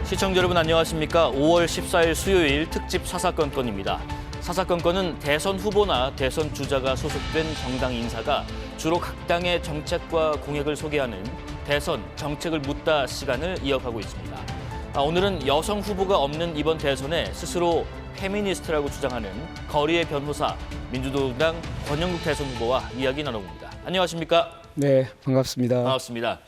시청자 여러분 안녕하십니까? 5월 14일 수요일 특집 사사건건입니다. 사사건건은 대선 후보나 대선 주자가 소속된 정당 인사가 주로 각 당의 정책과 공약을 소개하는 대선 정책을 묻다 시간을 이어가고 있습니다. 오늘은 여성 후보가 없는 이번 대선에 스스로 페미니스트라고 주장하는 거리의 변호사 민주노동당 권영국 대선 후보와 이야기 나눠봅니다. 안녕하십니까? 네, 반갑습니다. 반갑습니다.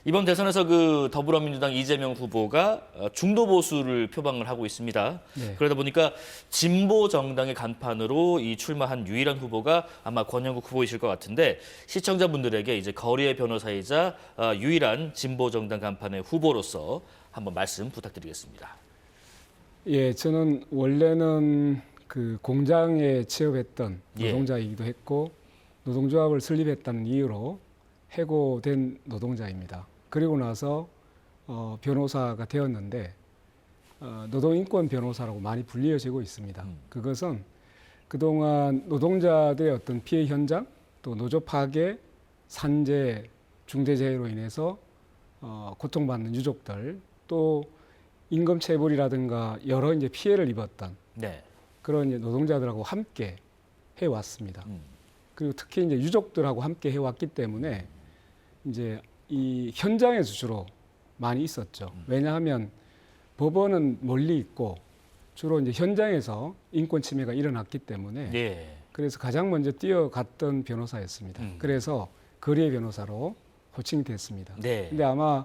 이번 대선에서 더불어민주당 이재명 후보가 중도 보수를 표방을 하고 있습니다. 네. 그러다 보니까 진보 정당의 간판으로 출마한 유일한 후보가 아마 권영국 후보이실 것 같은데 시청자분들에게 이제 거리의 변호사이자 유일한 진보 정당 간판의 후보로서 한번 말씀 부탁드리겠습니다. 예, 저는 원래는 그 공장에 취업했던 노동자이기도 했고 노동조합을 설립했다는 이유로 해고된 노동자입니다. 그리고 나서 변호사가 되었는데 노동인권 변호사라고 많이 불리어지고 있습니다. 그것은 그동안 노동자들의 어떤 피해 현장, 또 노조 파괴, 산재, 중대재해로 인해서 고통받는 유족들, 또 임금 체불이라든가 여러 이제 피해를 입었던 그런 이제 노동자들하고 함께 해왔습니다. 그리고 특히 이제 유족들하고 함께 해왔기 때문에 이제 이 현장에서 주로 많이 있었죠. 왜냐하면 법원은 멀리 있고 주로 이제 현장에서 인권 침해가 일어났기 때문에 그래서 가장 먼저 뛰어갔던 변호사였습니다. 그래서 거리의 변호사로 호칭이 됐습니다. 근데 아마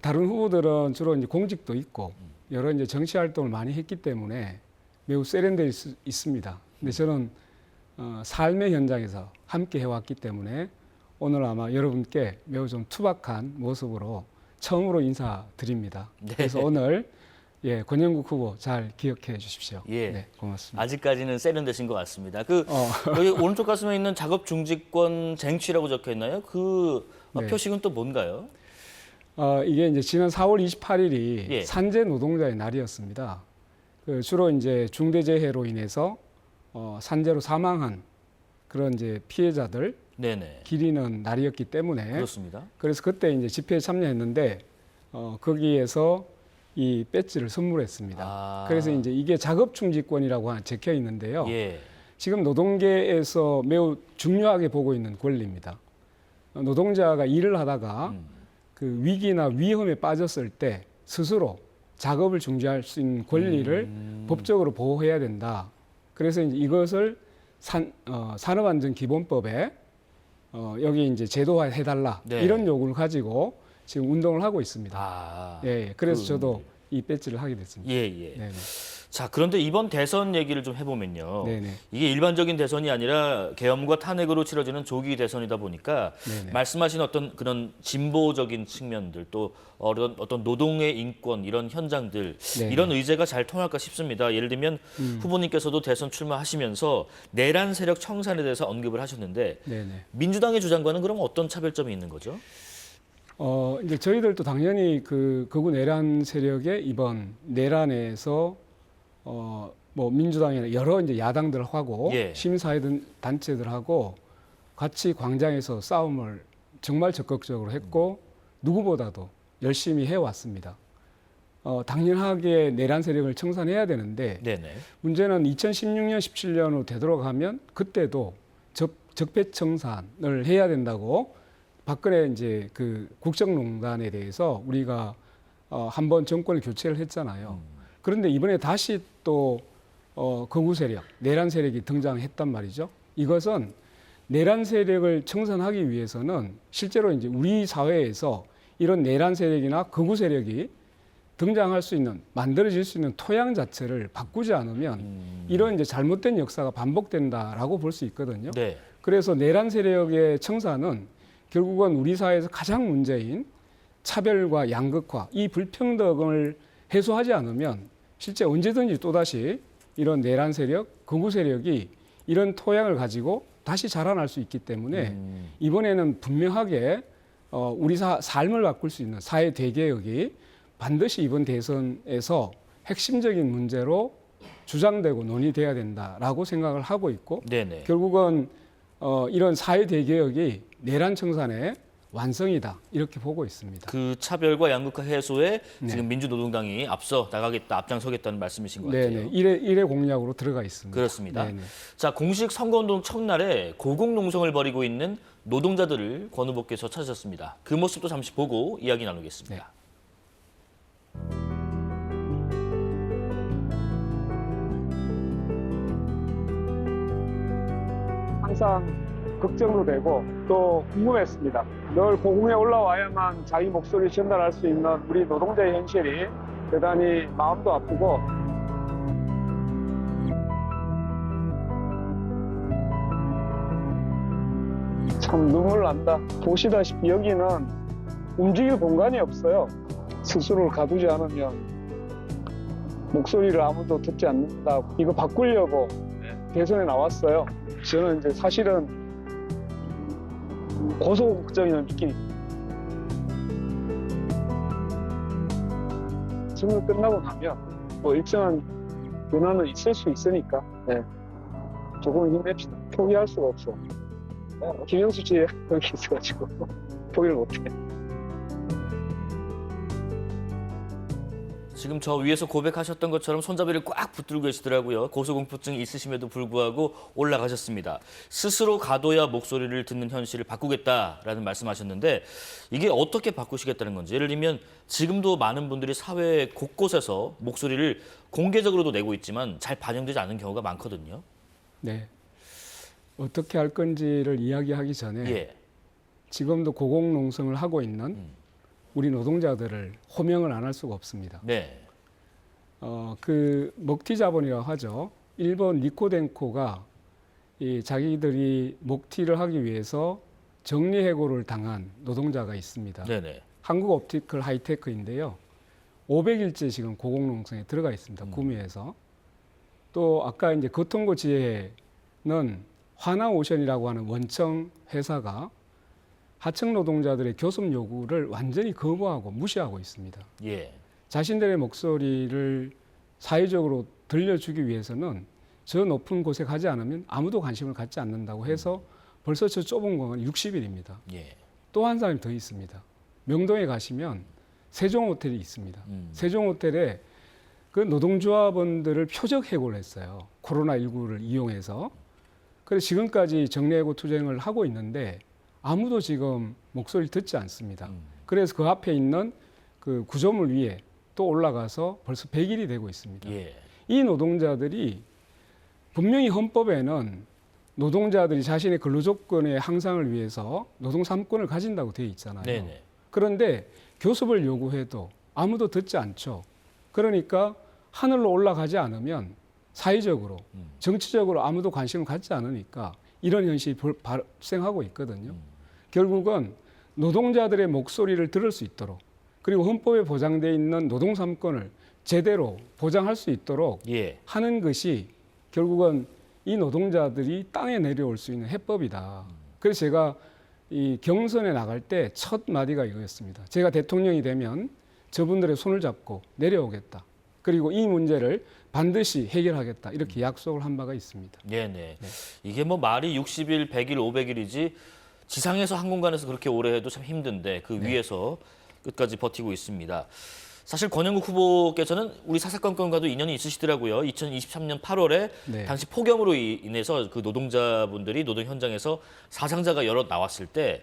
다른 후보들은 주로 이제 공직도 있고 여러 이제 정치 활동을 많이 했기 때문에 매우 세련되어 있습니다. 근데 저는 삶의 현장에서 함께 해왔기 때문에 오늘 아마 여러분께 매우 좀 투박한 모습으로 처음으로 인사드립니다. 그래서 오늘 권영국 후보 잘 기억해 주십시오. 네, 고맙습니다. 아직까지는 세련되신 것 같습니다. 여기 오른쪽 가슴에 있는 작업 중지권 쟁취라고 적혀 있나요? 표식은 또 뭔가요? 이게 이제 지난 4월 28일이 산재 노동자의 날이었습니다. 주로 이제 중대재해로 인해서 산재로 사망한 그런 이제 피해자들 기리는 날이었기 때문에 그렇습니다. 그래서 그때 이제 집회에 참여했는데 거기에서 이 배지를 선물했습니다. 그래서 이제 이게 작업중지권이라고 적혀 있는데요. 지금 노동계에서 매우 중요하게 보고 있는 권리입니다. 노동자가 일을 하다가 그 위기나 위험에 빠졌을 때 스스로 작업을 중지할 수 있는 권리를 법적으로 보호해야 된다. 그래서 이제 이것을 산업안전기본법에 여기 이제 제도화해달라 이런 요구를 가지고 지금 운동을 하고 있습니다. 그래서 저도 이 배지를 하게 됐습니다. 자, 그런데 이번 대선 얘기를 좀 해보면요. 이게 일반적인 대선이 아니라 계엄과 탄핵으로 치러지는 조기 대선이다 보니까 말씀하신 어떤 그런 진보적인 측면들 또 어떤 노동의 인권 이런 현장들 이런 의제가 잘 통할까 싶습니다. 예를 들면 후보님께서도 대선 출마하시면서 내란 세력 청산에 대해서 언급을 하셨는데 민주당의 주장과는 그럼 어떤 차별점이 있는 거죠? 이제 저희들도 당연히 극우 내란 세력의 이번 내란에서 뭐 민주당이나 여러 이제 야당들하고 시민사회 단체들하고 같이 광장에서 싸움을 정말 적극적으로 했고 누구보다도 열심히 해왔습니다. 당연하게 내란 세력을 청산해야 되는데 문제는 2016년, 17년으로 되돌아가면 그때도 적폐청산을 해야 된다고 박근혜 이제 그 국정농단에 대해서 우리가 한번 정권을 교체를 했잖아요. 그런데 이번에 다시 또 극우 세력, 내란 세력이 등장했단 말이죠. 이것은 내란 세력을 청산하기 위해서는 실제로 이제 우리 사회에서 이런 내란 세력이나 극우 세력이 등장할 수 있는, 만들어질 수 있는 토양 자체를 바꾸지 않으면 이런 이제 잘못된 역사가 반복된다라고 볼 수 있거든요. 그래서 내란 세력의 청산은 결국은 우리 사회에서 가장 문제인 차별과 양극화, 이 불평등을 해소하지 않으면 실제 언제든지 또다시 이런 내란 세력, 극우 세력이 이런 토양을 가지고 다시 자라날 수 있기 때문에 이번에는 분명하게 우리 삶을 바꿀 수 있는 사회 대개혁이 반드시 이번 대선에서 핵심적인 문제로 주장되고 논의돼야 된다라고 생각을 하고 있고 결국은 이런 사회 대개혁이 내란 청산에 완성이다 이렇게 보고 있습니다. 그 차별과 양극화 해소에 네. 지금 민주노동당이 앞서 나가겠다, 앞장서겠다는 말씀이신 것 같아요. 네네, 일회 공약으로 들어가 있습니다. 그렇습니다. 네네. 자, 공식 선거운동 첫날에 고공농성을 벌이고 있는 노동자들을 권 후보께서 찾으셨습니다. 그 모습도 잠시 보고 이야기 나누겠습니다. 항상 걱정도 되고 또 궁금했습니다. 늘 고궁에 올라와야만 자기 목소리를 전달할 수 있는 우리 노동자의 현실이 대단히 마음도 아프고 참 눈물 난다. 보시다시피 여기는 움직일 공간이 없어요. 스스로를 가두지 않으면 목소리를 아무도 듣지 않는다. 이거 바꾸려고 대선에 나왔어요. 저는 이제 사실은 고소국적인 느낌이 선거 끝나고 나면 뭐 일정한 변화는 있을 수 있으니까 조금 힘냅시다. 포기할 수가 없어. 김영수 씨 여기 있어가지고 포기를 못해. 지금 저 위에서 고백하셨던 것처럼 손잡이를 꽉 붙들고 계시더라고요. 고소공포증이 있으심에도 불구하고 올라가셨습니다. 스스로 가둬야 목소리를 듣는 현실을 바꾸겠다라는 말씀하셨는데 이게 어떻게 바꾸시겠다는 건지. 예를 들면 지금도 많은 분들이 사회 곳곳에서 목소리를 공개적으로도 내고 있지만 잘 반영되지 않는 경우가 많거든요. 네. 어떻게 할 건지를 이야기하기 전에 예. 지금도 고공농성을 하고 있는 우리 노동자들을 호명을 안 할 수가 없습니다. 네. 그 먹튀 자본이라고 하죠. 일본 니코덴코가 이 자기들이 먹튀를 하기 위해서 정리해고를 당한 노동자가 있습니다. 네네. 한국옵티컬 하이테크인데요. 500일째 지금 고공농성에 들어가 있습니다. 구미에서. 또 아까 이제 거통고 지회는 화나오션이라고 하는 원청 회사가 하청 노동자들의 교섭 요구를 완전히 거부하고 무시하고 있습니다. 예. 자신들의 목소리를 사회적으로 들려주기 위해서는 저 높은 곳에 가지 않으면 아무도 관심을 갖지 않는다고 해서 벌써 저 좁은 공간이 60일입니다. 예. 또 한 사람이 더 있습니다. 명동에 가시면 세종호텔이 있습니다. 세종호텔에 그 노동조합원들을 표적 해고를 했어요. 코로나19를 이용해서. 그래서 지금까지 정리해고 투쟁을 하고 있는데 아무도 지금 목소리를 듣지 않습니다. 그래서 그 앞에 있는 그 구조물 위에 또 올라가서 벌써 100일이 되고 있습니다. 예. 이 노동자들이 분명히 헌법에는 노동자들이 자신의 근로조건의 향상을 위해서 노동 3권을 가진다고 되어 있잖아요. 네네. 그런데 교섭을 요구해도 아무도 듣지 않죠. 그러니까 하늘로 올라가지 않으면 사회적으로, 정치적으로 아무도 관심을 갖지 않으니까 이런 현실이 발생하고 있거든요. 결국은 노동자들의 목소리를 들을 수 있도록 그리고 헌법에 보장되어 있는 노동 3권을 제대로 보장할 수 있도록 예. 하는 것이 결국은 이 노동자들이 땅에 내려올 수 있는 해법이다. 그래서 제가 이 경선에 나갈 때 첫 마디가 이거였습니다. 제가 대통령이 되면 저분들의 손을 잡고 내려오겠다. 그리고 이 문제를 반드시 해결하겠다. 이렇게 약속을 한 바가 있습니다. 네네. 이게 뭐 말이 60일, 100일, 500일이지 지상에서 한 공간에서 그렇게 오래 해도 참 힘든데 그 위에서 끝까지 버티고 있습니다. 사실 권영국 후보께서는 우리 사사건건과도 인연이 있으시더라고요. 2023년 8월에 네. 당시 폭염으로 인해서 그 노동자분들이 노동 현장에서 사상자가 여럿 나왔을 때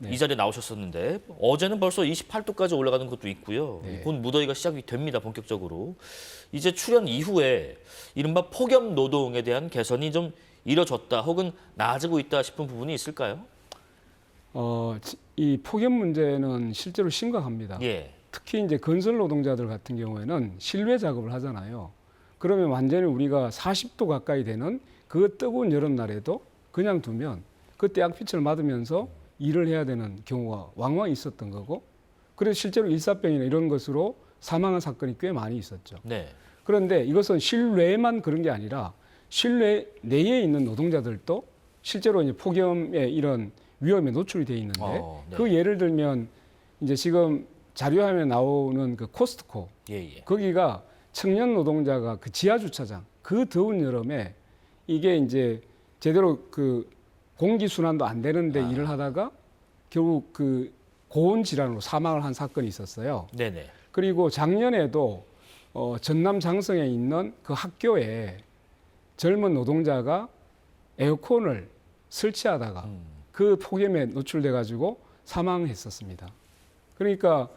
이 자리에 나오셨었는데 어제는 벌써 28도까지 올라가는 것도 있고요. 네. 곧 무더위가 시작이 됩니다. 본격적으로. 이제 출현 이후에 이른바 폭염 노동에 대한 개선이 좀 이뤄졌다 혹은 나아지고 있다 싶은 부분이 있을까요? 이 폭염 문제는 실제로 심각합니다. 예. 특히 이제 건설 노동자들 같은 경우에는 실외 작업을 하잖아요. 그러면 완전히 우리가 40도 가까이 되는 그 뜨거운 여름날에도 그냥 두면 그때 약빛을 맞으면서 일을 해야 되는 경우가 왕왕 있었던 거고, 그래서 실제로 일사병이나 이런 것으로 사망한 사건이 꽤 많이 있었죠. 네. 그런데 이것은 실내만 그런 게 아니라 실내 내에 있는 노동자들도 실제로 이제 폭염의 이런 위험에 노출이 돼 있는데 네. 그 예를 들면 이제 지금 자료화면에 나오는 그 코스트코 예. 거기가 청년 노동자가 그 지하 주차장 그 더운 여름에 이게 이제 제대로 그 공기 순환도 안 되는데 일을 하다가 결국 그 고온 질환으로 사망을 한 사건이 있었어요. 네네. 그리고 작년에도 전남 장성에 있는 그 학교에 젊은 노동자가 에어컨을 설치하다가 그 폭염에 노출돼 가지고 사망했었습니다. 그러니까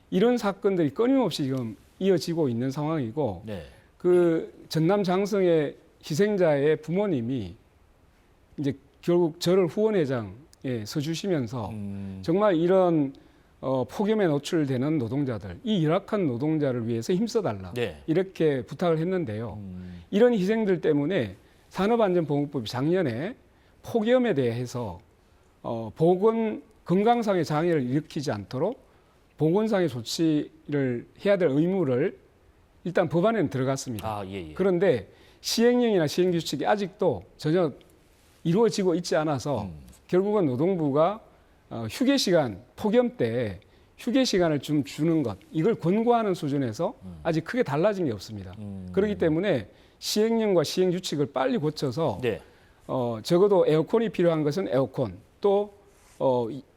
이런 사건들이 끊임없이 지금 이어지고 있는 상황이고 네. 그 전남 장성의 희생자의 부모님이 이제 결국 저를 후원회장에 서주시면서 정말 이런 폭염에 노출되는 노동자들, 이 열악한 노동자를 위해서 힘써달라 네. 이렇게 부탁을 했는데요. 이런 희생들 때문에 산업안전보건법이 작년에 폭염에 대해서 건강상의 장애를 일으키지 않도록 보건상의 조치를 해야 될 의무를 일단 법안에는 들어갔습니다. 아, 예, 예. 그런데 시행령이나 시행규칙이 아직도 전혀 이루어지고 있지 않아서 결국은 노동부가 휴게 시간, 폭염 때 휴게 시간을 좀 주는 것, 이걸 권고하는 수준에서 아직 크게 달라진 게 없습니다. 그렇기 때문에 시행령과 시행규칙을 빨리 고쳐서 네. 적어도 에어컨이 필요한 것은 에어컨, 또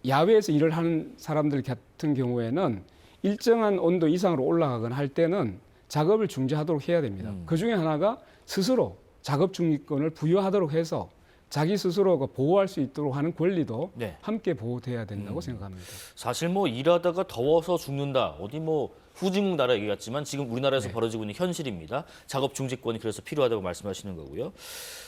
야외에서 일을 하는 사람들 같은 경우에는 일정한 온도 이상으로 올라가거나 할 때는 작업을 중지하도록 해야 됩니다. 그 중에 하나가 스스로 작업 중지권을 부여하도록 해서 자기 스스로가 보호할 수 있도록 하는 권리도 네. 함께 보호돼야 된다고 생각합니다. 사실 뭐 일하다가 더워서 죽는다. 어디 뭐 후진국 나라 얘기 같지만 지금 우리나라에서 네. 벌어지고 있는 현실입니다. 작업 중지권이 그래서 필요하다고 말씀하시는 거고요.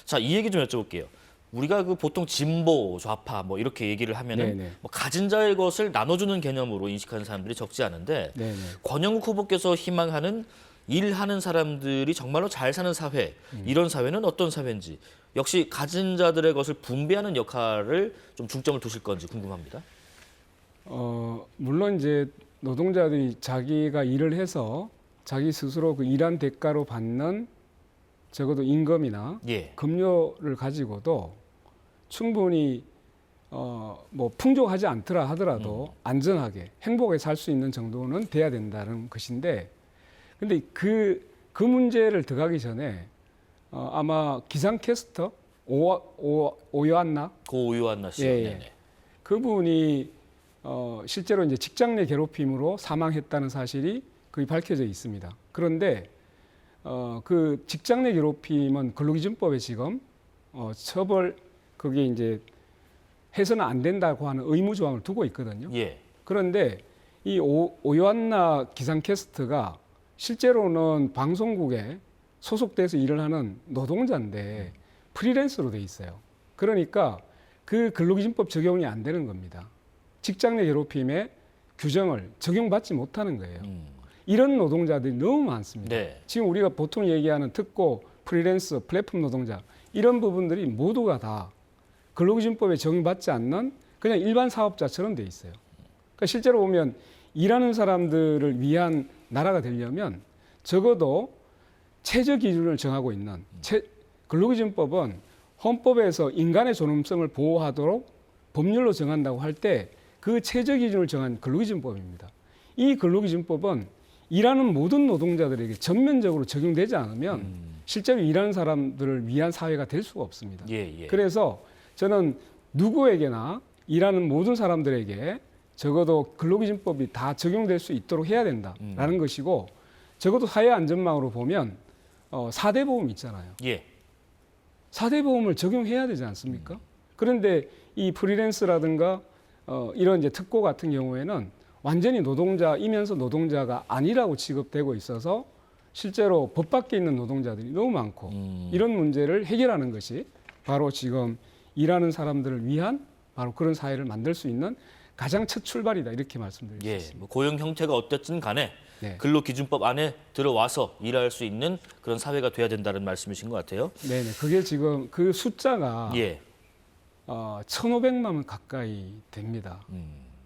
자, 이 얘기 좀 여쭤볼게요. 우리가 그 보통 진보, 좌파 뭐 이렇게 얘기를 하면은 네네. 뭐 가진 자의 것을 나눠주는 개념으로 인식하는 사람들이 적지 않은데 네네. 권영국 후보께서 희망하는 일하는 사람들이 정말로 잘 사는 사회, 이런 사회는 어떤 사회인지, 역시 가진 자들의 것을 분배하는 역할을 좀 중점을 두실 건지 궁금합니다. 물론 이제 노동자들이 자기가 일을 해서 자기 스스로 그 일한 대가로 받는 적어도 임금이나 예. 급료를 가지고도 충분히 뭐 풍족하지 않더라 하더라도 안전하게 행복하게 살 수 있는 정도는 돼야 된다는 것인데, 근데 그 문제를 들어가기 전에 아마 기상캐스터 오요한나 고유한나 씨. 예, 예. 네네. 그분이 실제로 이제 직장 내 괴롭힘으로 사망했다는 사실이 거의 밝혀져 있습니다. 그런데 그 직장 내 괴롭힘은 근로기준법에 지금 처벌 그게 이제 해서는 안 된다고 하는 의무 조항을 두고 있거든요. 예. 그런데 이 오요한나 기상캐스터가 실제로는 방송국에 소속돼서 일을 하는 노동자인데 프리랜서로 돼 있어요. 그러니까 그 근로기준법 적용이 안 되는 겁니다. 직장 내 괴롭힘의 규정을 적용받지 못하는 거예요. 이런 노동자들이 너무 많습니다. 네. 지금 우리가 보통 얘기하는 특고, 프리랜서, 플랫폼 노동자 이런 부분들이 모두가 다 근로기준법에 적용받지 않는 그냥 일반 사업자처럼 돼 있어요. 그러니까 실제로 보면 일하는 사람들을 위한 나라가 되려면 적어도 최저 기준을 정하고 있는 근로기준법은 헌법에서 인간의 존엄성을 보호하도록 법률로 정한다고 할 때 그 최저 기준을 정한 근로기준법입니다. 이 근로기준법은 일하는 모든 노동자들에게 전면적으로 적용되지 않으면 실제로 일하는 사람들을 위한 사회가 될 수가 없습니다. 예, 예. 그래서 저는 누구에게나 일하는 모든 사람들에게 적어도 근로기준법이 다 적용될 수 있도록 해야 된다라는 것이고, 적어도 사회안전망으로 보면 4대 보험 있잖아요. 예. 4대 보험을 적용해야 되지 않습니까? 그런데 이 프리랜서라든가 이런 이제 특고 같은 경우에는 완전히 노동자이면서 노동자가 아니라고 취급되고 있어서 실제로 법 밖에 있는 노동자들이 너무 많고 이런 문제를 해결하는 것이 바로 지금 일하는 사람들을 위한 바로 그런 사회를 만들 수 있는 가장 첫 출발이다, 이렇게 말씀드릴 수 예. 있습니다. 뭐 고용 형태가 어땠든 간에 네. 근로기준법 안에 들어와서 일할 수 있는 그런 사회가 돼야 된다는 말씀이신 것 같아요. 네네. 그게 지금 그 숫자가 예. 1,500만 원 가까이 됩니다.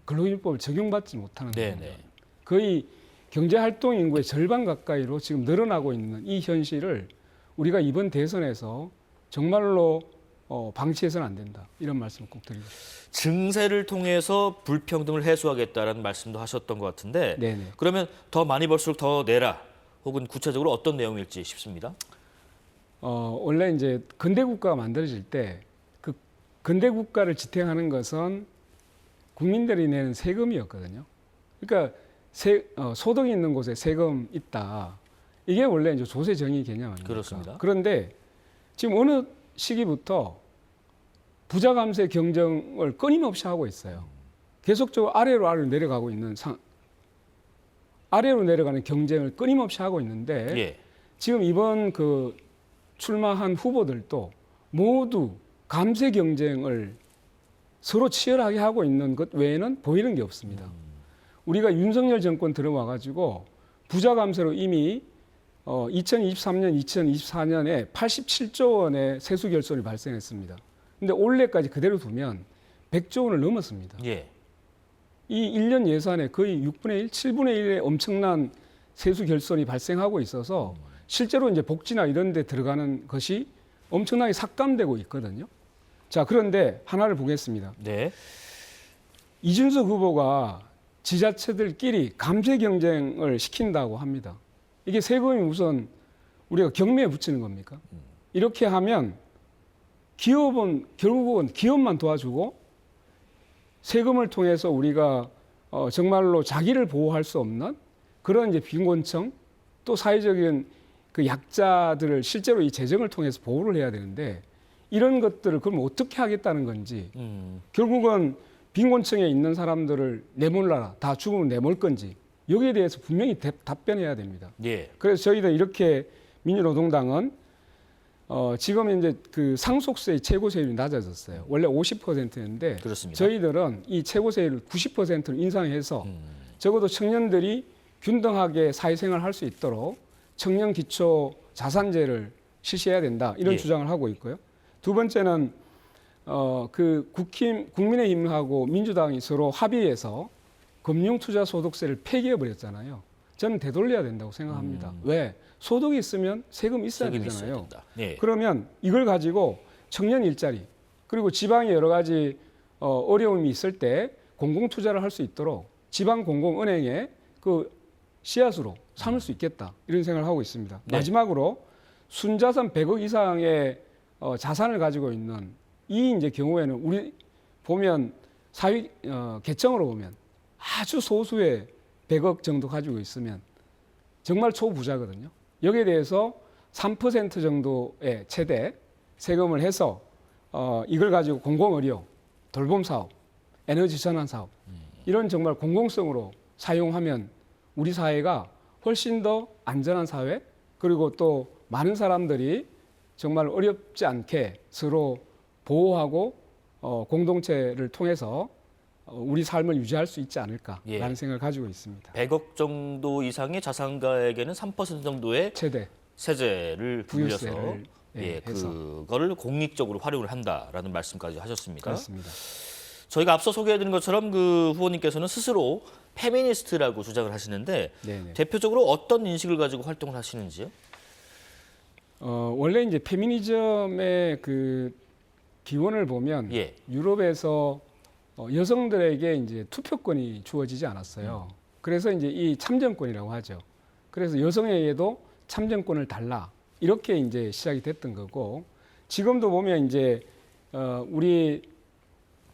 근로기준법을 적용받지 못하는 네네. 노동자. 거의 경제활동 인구의 절반 가까이로 지금 늘어나고 있는 이 현실을 우리가 이번 대선에서 정말로 방치해서는 안 된다, 이런 말씀을 꼭 드리고 싶습니다. 증세를 통해서 불평등을 해소하겠다라는 말씀도 하셨던 것 같은데 네네. 그러면 더 많이 벌수록 더 내라, 혹은 구체적으로 어떤 내용일지 싶습니다. 원래 이제 근대 국가가 만들어질 때 그 근대 국가를 지탱하는 것은 국민들이 내는 세금이었거든요. 그러니까 소득이 있는 곳에 세금 있다. 이게 원래 이제 조세 정의 개념 아닙니까? 그렇습니다. 그런데 지금 어느 시기부터 부자 감세 경쟁을 끊임없이 하고 있어요. 계속적으로 아래로 내려가고 있는 아래로 내려가는 경쟁을 끊임없이 하고 있는데 예. 지금 이번 그 출마한 후보들도 모두 감세 경쟁을 서로 치열하게 하고 있는 것 외에는 보이는 게 없습니다. 우리가 윤석열 정권 들어와 가지고 부자 감세로 이미 2023년, 2024년에 87조 원의 세수 결손이 발생했습니다. 근데 올해까지 그대로 두면 100조 원을 넘었습니다. 예. 이 1년 예산의 거의 6분의 1, 7분의 1의 엄청난 세수 결손이 발생하고 있어서 실제로 이제 복지나 이런 데 들어가는 것이 엄청나게 삭감되고 있거든요. 자, 그런데 하나를 보겠습니다. 네. 이준석 후보가 지자체들끼리 감세 경쟁을 시킨다고 합니다. 이게 세금이 우선 우리가 경매에 붙이는 겁니까? 이렇게 하면 기업은 결국은 기업만 도와주고 세금을 통해서 우리가 정말로 자기를 보호할 수 없는 그런 이제 빈곤층 또 사회적인 그 약자들을 실제로 이 재정을 통해서 보호를 해야 되는데 이런 것들을 그럼 어떻게 하겠다는 건지 결국은 빈곤층에 있는 사람들을 내몰라라 다 죽으면 내몰 건지 여기에 대해서 분명히 답변해야 됩니다. 예. 그래서 저희들 이렇게 민주노동당은 지금 이제 그 상속세의 최고세율이 낮아졌어요. 원래 50%였는데 그렇습니다. 저희들은 이 최고세율을 90%로 인상해서 적어도 청년들이 균등하게 사회생활을 할 수 있도록 청년 기초 자산제를 실시해야 된다 이런 예. 주장을 하고 있고요. 두 번째는 그 국민의힘하고 민주당이 서로 합의해서 금융투자소득세를 폐기해 버렸잖아요. 저는 되돌려야 된다고 생각합니다. 왜? 소득이 있으면 세금 있어야 세금이 있어야 되잖아요. 된다. 예. 그러면 이걸 가지고 청년 일자리 그리고 지방에 여러 가지 어려움이 있을 때 공공투자를 할 수 있도록 지방 공공은행에 그 씨앗으로 삼을 수 있겠다 이런 생각을 하고 있습니다. 네. 마지막으로 순자산 100억 이상의 자산을 가지고 있는 이 이제 경우에는 우리 보면 사회 계층으로 보면 아주 소수의 100억 정도 가지고 있으면 정말 초부자거든요. 여기에 대해서 3% 정도의 최대 세금을 해서 이걸 가지고 공공의료, 돌봄 사업, 에너지 전환 사업 이런 정말 공공성으로 사용하면 우리 사회가 훨씬 더 안전한 사회 그리고 또 많은 사람들이 정말 어렵지 않게 서로 보호하고 공동체를 통해서 우리 삶을 유지할 수 있지 않을까라는 예. 생각을 가지고 있습니다. 100억 정도 이상의 자산가에게는 3% 정도의 최대 세제를 불려서 부유세를 예, 해서 그거를 공익적으로 활용을 한다라는 말씀까지 하셨습니다. 그렇습니다. 저희가 앞서 소개해드린 것처럼 그 후보님께서는 스스로 페미니스트라고 주장을 하시는데 네네. 대표적으로 어떤 인식을 가지고 활동을 하시는지요? 원래 이제 페미니즘의 그 기원을 보면 예. 유럽에서 여성들에게 이제 투표권이 주어지지 않았어요. 그래서 이제 이 참정권이라고 하죠. 그래서 여성에게도 참정권을 달라 이렇게 이제 시작이 됐던 거고 지금도 보면 이제 우리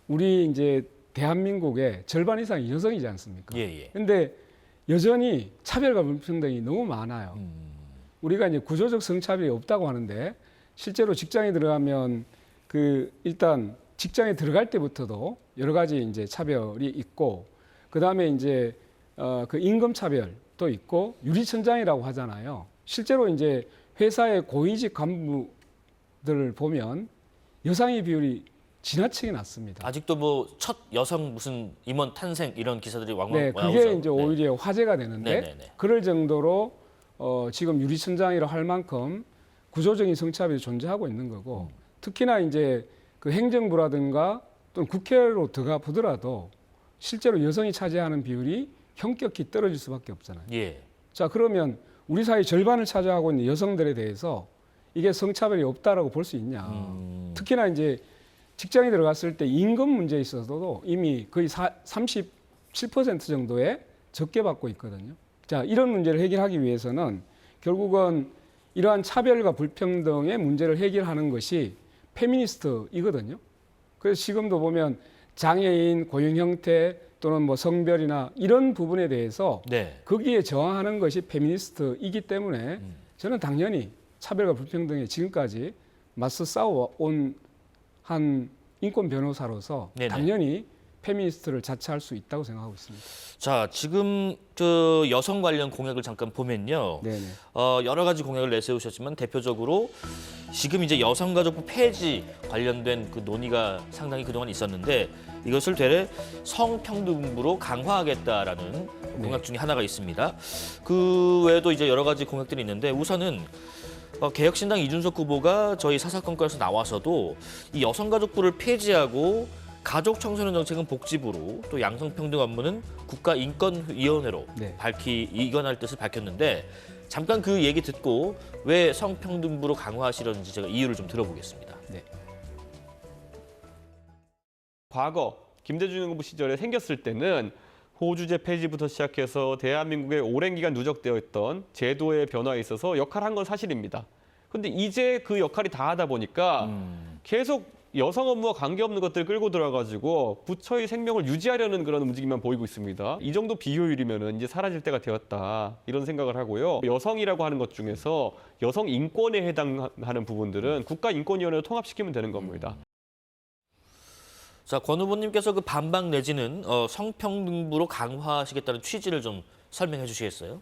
이제 대한민국의 절반 이상이 여성이지 않습니까? 예, 예. 근데 여전히 차별과 불평등이 너무 많아요. 우리가 이제 구조적 성차별이 없다고 하는데 실제로 직장에 들어가면 그 일단 직장에 들어갈 때부터도 여러 가지 이제 차별이 있고 그다음에 이제 그 임금 차별도 있고 유리천장이라고 하잖아요. 실제로 이제 회사의 고위직 간부들을 보면 여성의 비율이 지나치게 낮습니다. 아직도 뭐 첫 여성 무슨 임원 탄생 이런 기사들이 왕왕 네, 나오죠. 그게 이제 오히려 화제가 되는데 네네네. 그럴 정도로 지금 유리천장이라 할 만큼 구조적인 성차별이 존재하고 있는 거고 특히나 이제 그 행정부라든가 또는 국회로 들어가 보더라도 실제로 여성이 차지하는 비율이 현격히 떨어질 수밖에 없잖아요. 예. 자, 그러면 우리 사회 절반을 차지하고 있는 여성들에 대해서 이게 성차별이 없다라고 볼 수 있냐. 특히나 이제 직장에 들어갔을 때 임금 문제에 있어서도 이미 거의 37% 정도의 적게 받고 있거든요. 자, 이런 문제를 해결하기 위해서는 결국은 이러한 차별과 불평등의 문제를 해결하는 것이 페미니스트이거든요. 그래서 지금도 보면 장애인 고용 형태 또는 뭐 성별이나 이런 부분에 대해서 네. 거기에 저항하는 것이 페미니스트이기 때문에 저는 당연히 차별과 불평등에 지금까지 맞서 싸워온 한 인권 변호사로서 네네. 당연히 페미니스트를 자처할 수 있다고 생각하고 있습니다. 자, 지금 그 여성 관련 공약을 잠깐 보면요. 네네. 여러 가지 공약을 내세우셨지만 대표적으로 지금 이제 여성가족부 폐지 관련된 그 논의가 상당히 그동안 있었는데 이것을 되레 성평등부로 강화하겠다라는 공약 중에 하나가 있습니다. 그 외에도 이제 여러 가지 공약들이 있는데 우선은 개혁신당 이준석 후보가 저희 사사건건에서 나와서도 이 여성가족부를 폐지하고 가족 청소년 정책은 복지부로 또 양성평등 업무는 국가인권위원회로 네. 이관할 뜻을 밝혔는데 잠깐 그 얘기 듣고 왜 성평등부로 강화하시려는지 제가 이유를 좀 들어보겠습니다. 네. 과거 김대중 정부 시절에 생겼을 때는 호주제 폐지부터 시작해서 대한민국에 오랜 기간 누적되어 있던 제도의 변화에 있어서 역할을 한 건 사실입니다. 그런데 이제 그 역할이 다 하다 보니까 계속 여성 업무와 관계없는 것들 끌고 들어가지고 부처의 생명을 유지하려는 그런 움직임만 보이고 있습니다. 이 정도 비효율이면 이제 사라질 때가 되었다 이런 생각을 하고요. 여성이라고 하는 것 중에서 여성 인권에 해당하는 부분들은 국가인권위원회로 통합시키면 되는 겁니다. 자, 권 후보님께서 그 반박 내지는 성평등부로 강화하시겠다는 취지를 좀 설명해 주시겠어요?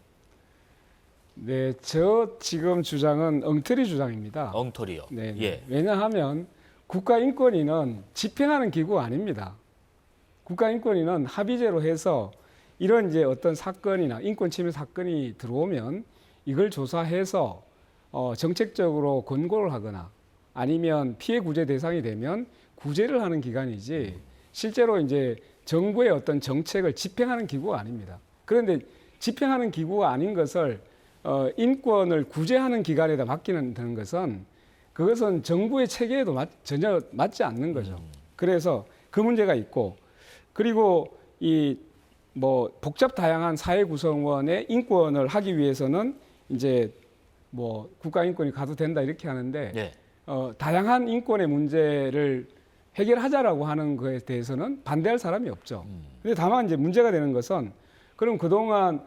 네, 저 지금 주장은 엉터리 주장입니다. 엉터리요. 네. 예. 왜냐하면 국가인권위는 집행하는 기구가 아닙니다. 국가인권위는 합의제로 해서 이런 이제 어떤 사건이나 인권 침해 사건이 들어오면 이걸 조사해서 정책적으로 권고를 하거나 아니면 피해 구제 대상이 되면 구제를 하는 기관이지 실제로 이제 정부의 어떤 정책을 집행하는 기구가 아닙니다. 그런데 집행하는 기구가 아닌 것을 인권을 구제하는 기관에다 맡기는 되는 것은 그것은 정부의 체계에도 전혀 맞지 않는 거죠. 그래서 그 문제가 있고 그리고 이 뭐 복잡 다양한 사회 구성원의 인권을 하기 위해서는 이제 뭐 국가인권이 가도 된다 이렇게 하는데 예. 다양한 인권의 문제를 해결하자라고 하는 것에 대해서는 반대할 사람이 없죠. 근데 다만 이제 문제가 되는 것은 그럼 그동안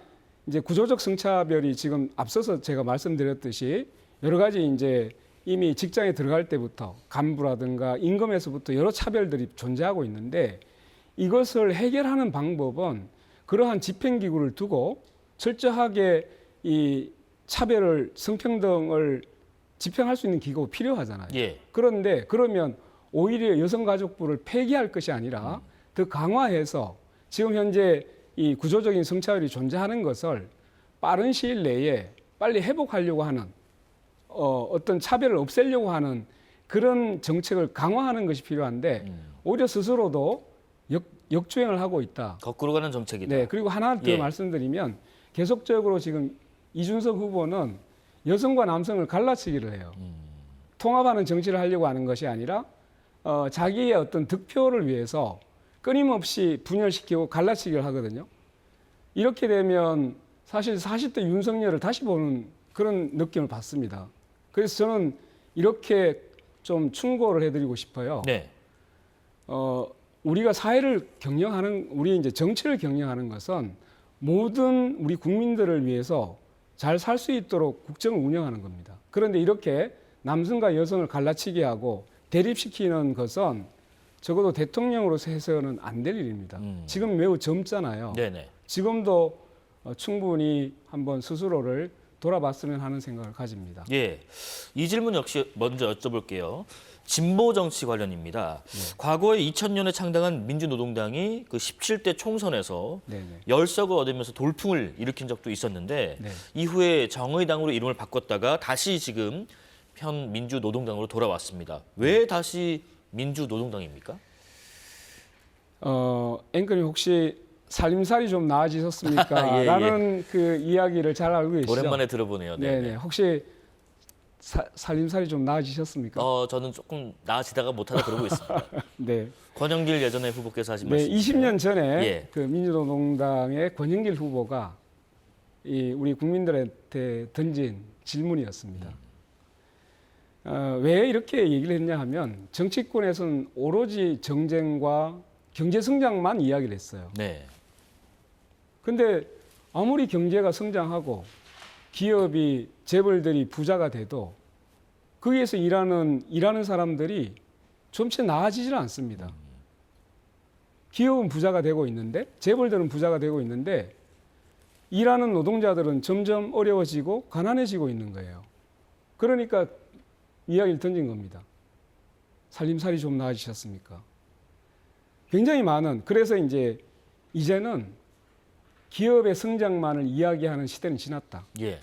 이제 구조적 성차별이 지금 앞서서 제가 말씀드렸듯이 여러 가지 이제 이미 직장에 들어갈 때부터 간부라든가 임금에서부터 여러 차별들이 존재하고 있는데 이것을 해결하는 방법은 그러한 집행기구를 두고 철저하게 이 차별을 성평등을 집행할 수 있는 기구가 필요하잖아요. 예. 그런데 그러면 오히려 여성가족부를 폐기할 것이 아니라 더 강화해서 지금 현재 이 구조적인 성차별이 존재하는 것을 빠른 시일 내에 빨리 회복하려고 하는 어떤 차별을 없애려고 하는 그런 정책을 강화하는 것이 필요한데 오히려 스스로도 역주행을 하고 있다. 거꾸로 가는 정책이다. 네, 그리고 하나 더 예. 말씀드리면 계속적으로 지금 이준석 후보는 여성과 남성을 갈라치기를 해요. 통합하는 정치를 하려고 하는 것이 아니라 자기의 어떤 득표를 위해서 끊임없이 분열시키고 갈라치기를 하거든요. 이렇게 되면 사실 40대 윤석열을 다시 보는 그런 느낌을 받습니다. 그래서 저는 이렇게 좀 충고를 해드리고 싶어요. 네. 우리가 사회를 경영하는, 우리 이제 정치를 경영하는 것은 모든 우리 국민들을 위해서 잘 살 수 있도록 국정을 운영하는 겁니다. 그런데 이렇게 남성과 여성을 갈라치게 하고 대립시키는 것은 적어도 대통령으로서 해서는 안 될 일입니다. 지금 매우 젊잖아요. 네네. 지금도 충분히 한번 스스로를 돌아봤으면 하는 생각을 가집니다. 예. 이 질문 역시 먼저 여쭤볼게요. 진보 정치 관련입니다. 과거에 2000년에 창당한 민주노동당이 그 17대 총선에서 네네. 열석을 얻으면서 돌풍을 일으킨 적도 있었는데 네. 이후에 정의당으로 이름을 바꿨다가 다시 지금 현 민주노동당으로 돌아왔습니다. 왜 다시 민주노동당입니까? 앵커님 혹시 살림살이 좀 나아지셨습니까? 예, 라는 그 이야기를 잘 알고 계시죠? 오랜만에 들어보네요. 네. 네네. 혹시 살림살이 좀 나아지셨습니까? 저는 조금 나아지다가 못하다 그러고 있습니다. 네. 권영길 예전에 후보께서 하신 네, 말씀. 20년 전에 예. 그 민주노동당의 권영길 후보가 우리 국민들한테 던진 질문이었습니다. 왜 이렇게 얘기를 했냐 하면 정치권에서는 오로지 정쟁과 경제 성장만 이야기를 했어요. 네. 근데 아무리 경제가 성장하고 기업이 재벌들이 부자가 돼도 거기에서 일하는 사람들이 좀채 나아지질 않습니다. 기업은 부자가 되고 있는데 재벌들은 부자가 되고 있는데 일하는 노동자들은 점점 어려워지고 가난해지고 있는 거예요. 그러니까 이야기를 던진 겁니다. 살림살이 좀 나아지셨습니까? 굉장히 많은, 그래서 이제는 기업의 성장만을 이야기하는 시대는 지났다. 예.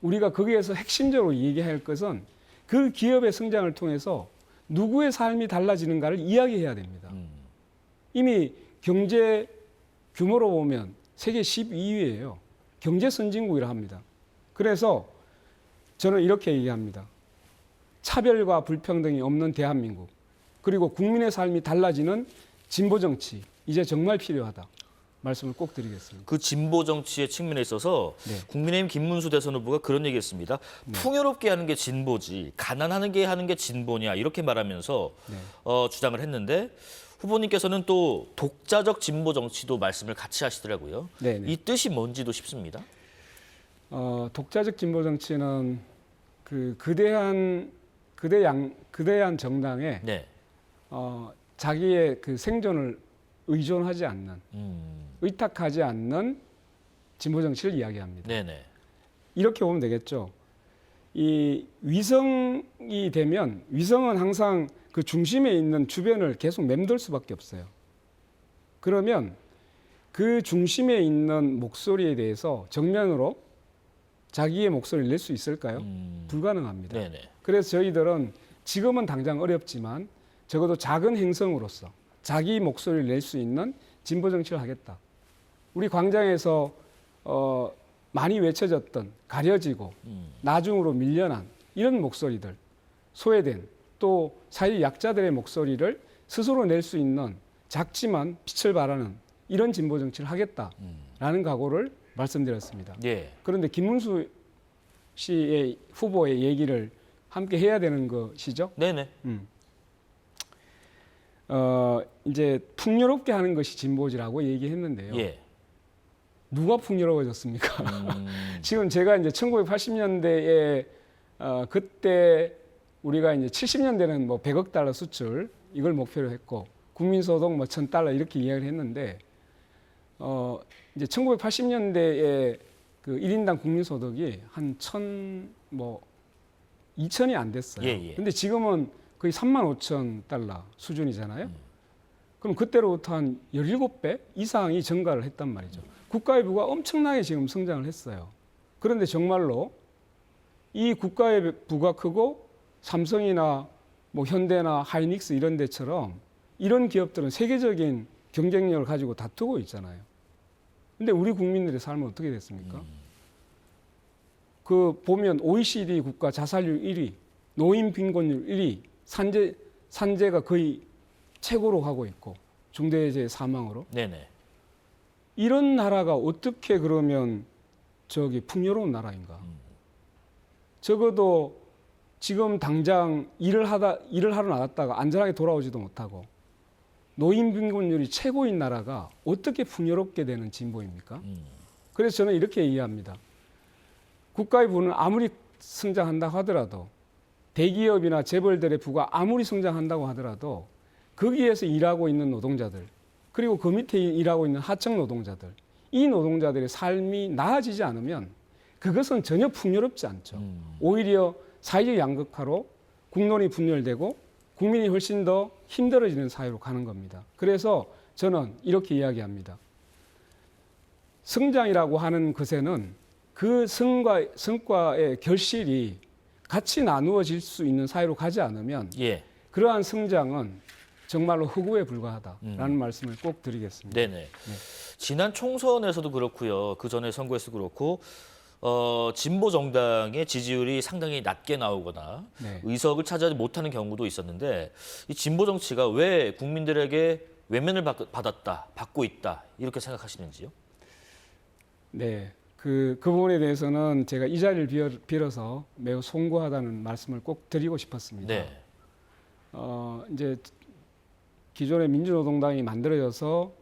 우리가 거기에서 핵심적으로 얘기할 것은 그 기업의 성장을 통해서 누구의 삶이 달라지는가를 이야기해야 됩니다. 이미 경제 규모로 보면 세계 12위예요. 경제 선진국이라 합니다. 그래서 저는 이렇게 얘기합니다. 차별과 불평등이 없는 대한민국, 그리고 국민의 삶이 달라지는 진보 정치, 이제 정말 필요하다. 말씀을 꼭 드리겠습니다. 그 진보 정치의 측면에 있어서 네. 국민의힘 김문수 대선 후보가 그런 얘기했습니다. 풍요롭게 하는 게 진보지 가난하는 게 하는 게 진보냐 이렇게 말하면서 네. 주장을 했는데 후보님께서는 또 독자적 진보 정치도 말씀을 같이 하시더라고요. 네네. 이 뜻이 뭔지도 싶습니다. 독자적 진보 정치는 그 거대한 정당에 네. 자기의 그 생존을 의존하지 않는, 의탁하지 않는 진보 정치를 이야기합니다. 네네. 이렇게 보면 되겠죠. 이 위성이 되면 위성은 항상 그 중심에 있는 주변을 계속 맴돌 수밖에 없어요. 그러면 그 중심에 있는 목소리에 대해서 정면으로 자기의 목소리를 낼 수 있을까요? 불가능합니다. 네네. 그래서 저희들은 지금은 당장 어렵지만 적어도 작은 행성으로서 자기 목소리를 낼 수 있는 진보 정치를 하겠다. 우리 광장에서 많이 외쳐졌던 가려지고 나중으로 밀려난 이런 목소리들, 소외된 또 사회 약자들의 목소리를 스스로 낼 수 있는 작지만 빛을 발하는 이런 진보 정치를 하겠다라는 각오를 말씀드렸습니다. 예. 그런데 김문수 씨의 후보의 얘기를 함께 해야 되는 것이죠. 네네. 이제 풍요롭게 하는 것이 진보지라고 얘기했는데요. 예. 누가 풍요로워졌습니까? 지금 제가 이제 1980년대에 그때 우리가 이제 70년대는 뭐 100억 달러 수출 이걸 목표로 했고 국민소득 뭐 $1,000 이렇게 이야기를 했는데 이제 1980년대에 그 1인당 국민소득이 한 2,000이 안 됐어요. 예, 예. 근데 지금은 거의 $35,000 수준이잖아요. 그럼 그때로부터 한 17배 이상이 증가를 했단 말이죠. 국가의 부가 엄청나게 지금 성장을 했어요. 그런데 정말로 이 국가의 부가 크고 삼성이나 뭐 현대나 하이닉스 이런 데처럼 이런 기업들은 세계적인 경쟁력을 가지고 다투고 있잖아요. 근데 우리 국민들의 삶은 어떻게 됐습니까? 그 보면 OECD 국가 자살률 1위, 노인 빈곤율 1위, 산재가 거의 최고로 가고 있고 중대재해 사망으로. 네네. 이런 나라가 어떻게 그러면 풍요로운 나라인가? 적어도 지금 당장 일을 하러 나갔다가 안전하게 돌아오지도 못하고 노인 빈곤율이 최고인 나라가 어떻게 풍요롭게 되는 진보입니까? 그래서 저는 이렇게 이해합니다. 국가의 부는 아무리 성장한다고 하더라도 대기업이나 재벌들의 부가 아무리 성장한다고 하더라도 거기에서 일하고 있는 노동자들 그리고 그 밑에 일하고 있는 하청 노동자들 이 노동자들의 삶이 나아지지 않으면 그것은 전혀 풍요롭지 않죠. 오히려 사회적 양극화로 국론이 분열되고 국민이 훨씬 더 힘들어지는 사회로 가는 겁니다. 그래서 저는 이렇게 이야기합니다. 성장이라고 하는 것에는 그 성과의 결실이 같이 나누어질 수 있는 사회로 가지 않으면 예. 그러한 성장은 정말로 허구에 불과하다라는 말씀을 꼭 드리겠습니다. 네네. 지난 총선에서도 그렇고요. 그 전에 선거에서도 그렇고 진보 정당의 지지율이 상당히 낮게 나오거나 네. 의석을 차지하지 못하는 경우도 있었는데 이 진보 정치가 왜 국민들에게 외면을 받고 있다 이렇게 생각하시는지요? 네, 그 부분에 대해서는 제가 이 자리를 빌어서 매우 송구하다는 말씀을 꼭 드리고 싶었습니다. 네. 이제 기존의 민주노동당이 만들어져서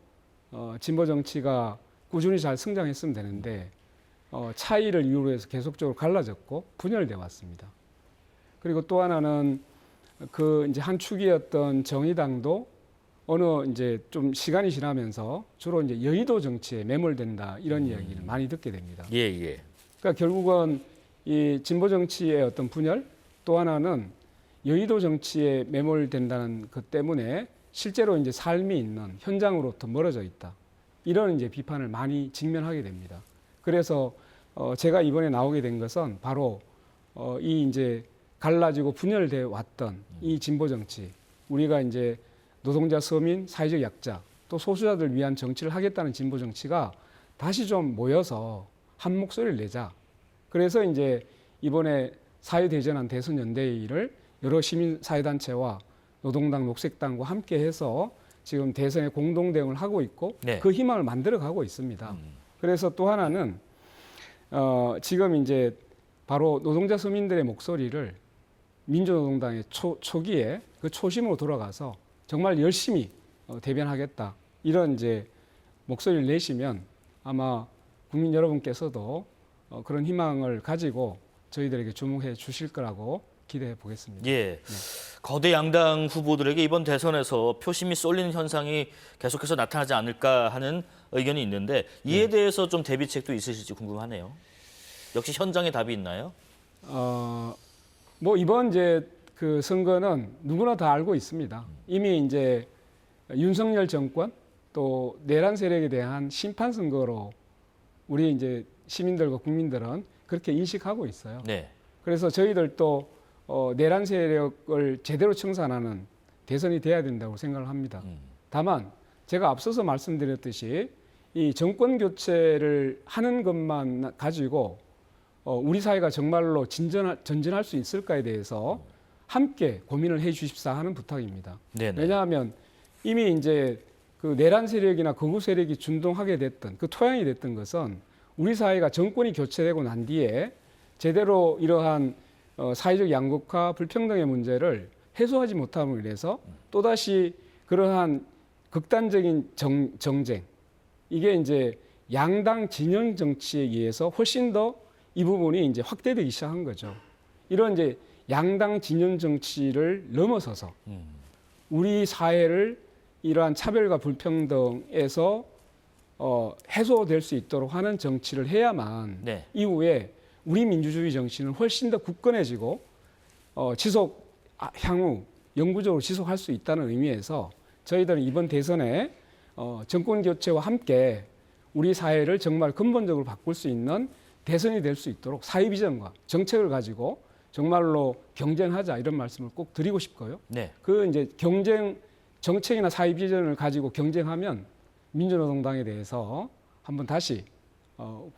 진보 정치가 꾸준히 잘 성장했으면 되는데 차이를 이유로 해서 계속적으로 갈라졌고 분열돼 왔습니다. 그리고 또 하나는 그 이제 한 축이었던 정의당도 어느 이제 좀 시간이 지나면서 주로 이제 여의도 정치에 매몰된다 이런 이야기를 많이 듣게 됩니다. 예, 예. 그러니까 결국은 이 진보 정치의 어떤 분열 또 하나는 여의도 정치에 매몰된다는 것 때문에 실제로 이제 삶이 있는 현장으로부터 멀어져 있다. 이런 이제 비판을 많이 직면하게 됩니다. 그래서 제가 이번에 나오게 된 것은 바로 이 이제 갈라지고 분열돼 왔던 이 진보 정치, 우리가 이제 노동자, 서민, 사회적 약자, 또 소수자들 위한 정치를 하겠다는 진보 정치가 다시 좀 모여서 한 목소리를 내자. 그래서 이제 이번에 사회대전한 대선연대회의를 여러 시민사회단체와 노동당, 녹색당과 함께해서 지금 대선에 공동대응을 하고 있고 네. 그 희망을 만들어가고 있습니다. 그래서 또 하나는 지금 이제 바로 노동자 서민들의 목소리를 민주노동당의 초기에 그 초심으로 돌아가서 정말 열심히 대변하겠다 이런 이제 목소리를 내시면 아마 국민 여러분께서도 그런 희망을 가지고 저희들에게 주목해 주실 거라고 기대해 보겠습니다. 예. 거대 양당 후보들에게 이번 대선에서 표심이 쏠리는 현상이 계속해서 나타나지 않을까 하는 의견이 있는데 이에 대해서 좀 대비책도 있으실지 궁금하네요. 역시 현장에 답이 있나요? 뭐 이번 이제 그 선거는 누구나 다 알고 있습니다. 이미 이제 윤석열 정권 또 내란 세력에 대한 심판 선거로 우리 이제 시민들과 국민들은 그렇게 인식하고 있어요. 네. 그래서 저희들도 내란 세력을 제대로 청산하는 대선이 돼야 된다고 생각을 합니다. 다만 제가 앞서서 말씀드렸듯이 이 정권 교체를 하는 것만 가지고 우리 사회가 정말로 전진할 수 있을까에 대해서 함께 고민을 해 주십사 하는 부탁입니다. 네네. 왜냐하면 이미 이제 그 내란 세력이나 극우 세력이 준동하게 됐던 그 토양이 됐던 것은 우리 사회가 정권이 교체되고 난 뒤에 제대로 이러한 사회적 양극화, 불평등의 문제를 해소하지 못함으로 인해서 또다시 그러한 극단적인 정쟁, 이게 이제 양당 진영 정치에 의해서 훨씬 더 이 부분이 이제 확대되기 시작한 거죠. 이런 이제 양당 진영 정치를 넘어서서 우리 사회를 이러한 차별과 불평등에서 해소될 수 있도록 하는 정치를 해야만 네. 이후에 우리 민주주의 정신은 훨씬 더 굳건해지고 향후 영구적으로 지속할 수 있다는 의미에서 저희들은 이번 대선에 정권 교체와 함께 우리 사회를 정말 근본적으로 바꿀 수 있는 대선이 될 수 있도록 사회 비전과 정책을 가지고 정말로 경쟁하자 이런 말씀을 꼭 드리고 싶고요. 네. 그 이제 정책이나 사회 비전을 가지고 경쟁하면 민주노동당에 대해서 한번 다시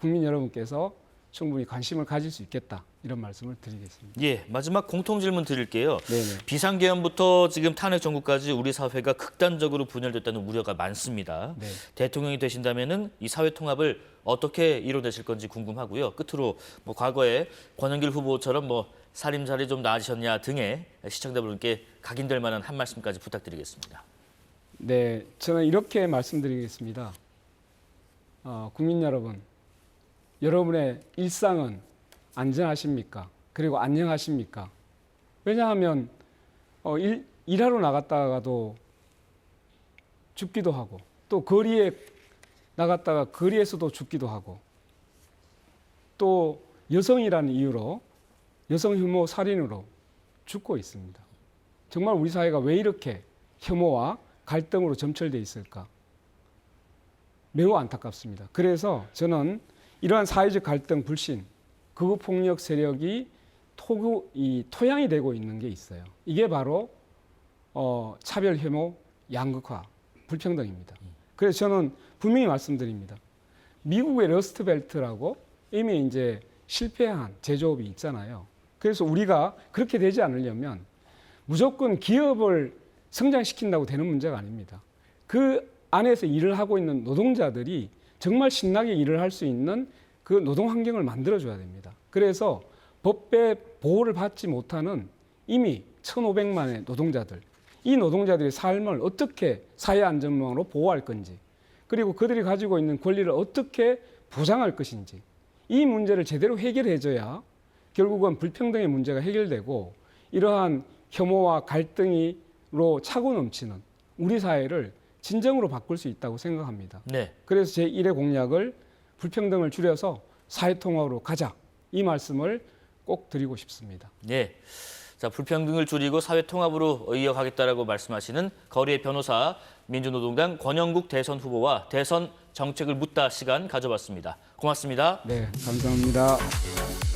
국민 여러분께서 충분히 관심을 가질 수 있겠다 이런 말씀을 드리겠습니다. 예, 마지막 공통 질문 드릴게요. 네네. 비상계엄부터 지금 탄핵 정국까지 우리 사회가 극단적으로 분열됐다는 우려가 많습니다. 네. 대통령이 되신다면은 이 사회 통합을 어떻게 이뤄내실 건지 궁금하고요. 끝으로 뭐 과거에 권영길 후보처럼 뭐 살림살이 좀 나아지셨냐 등의 시청자분께 각인될 만한 한 말씀까지 부탁드리겠습니다. 네, 저는 이렇게 말씀드리겠습니다. 국민 여러분, 여러분의 일상은 안전하십니까? 그리고 안녕하십니까? 왜냐하면 일하러 나갔다가도 죽기도 하고 또 거리에 나갔다가 거리에서도 죽기도 하고 또 여성이라는 이유로 여성 혐오 살인으로 죽고 있습니다. 정말 우리 사회가 왜 이렇게 혐오와 갈등으로 점철돼 있을까? 매우 안타깝습니다. 그래서 저는 이러한 사회적 갈등, 불신, 극우 폭력 세력이 토양이 되고 있는 게 있어요. 이게 바로 차별, 혐오, 양극화, 불평등입니다. 그래서 저는 분명히 말씀드립니다. 미국의 러스트벨트라고 이미 이제 실패한 제조업이 있잖아요. 그래서 우리가 그렇게 되지 않으려면 무조건 기업을 성장시킨다고 되는 문제가 아닙니다. 그 안에서 일을 하고 있는 노동자들이 정말 신나게 일을 할 수 있는 그 노동 환경을 만들어줘야 됩니다. 그래서 법의 보호를 받지 못하는 이미 1,500만의 노동자들, 이 노동자들의 삶을 어떻게 사회 안전망으로 보호할 건지, 그리고 그들이 가지고 있는 권리를 어떻게 보장할 것인지, 이 문제를 제대로 해결해줘야 결국은 불평등의 문제가 해결되고 이러한 혐오와 갈등으로 차고 넘치는 우리 사회를 진정으로 바꿀 수 있다고 생각합니다. 네. 그래서 제1의 공약을 불평등을 줄여서 사회통합으로 가자, 이 말씀을 꼭 드리고 싶습니다. 네. 자, 불평등을 줄이고 사회 통합으로 이어가겠다라고 말씀하시는 거리의 변호사 민주노동당 권영국 대선 후보와 대선 정책을 묻다 시간 가져봤습니다. 고맙습니다. 네, 감사합니다.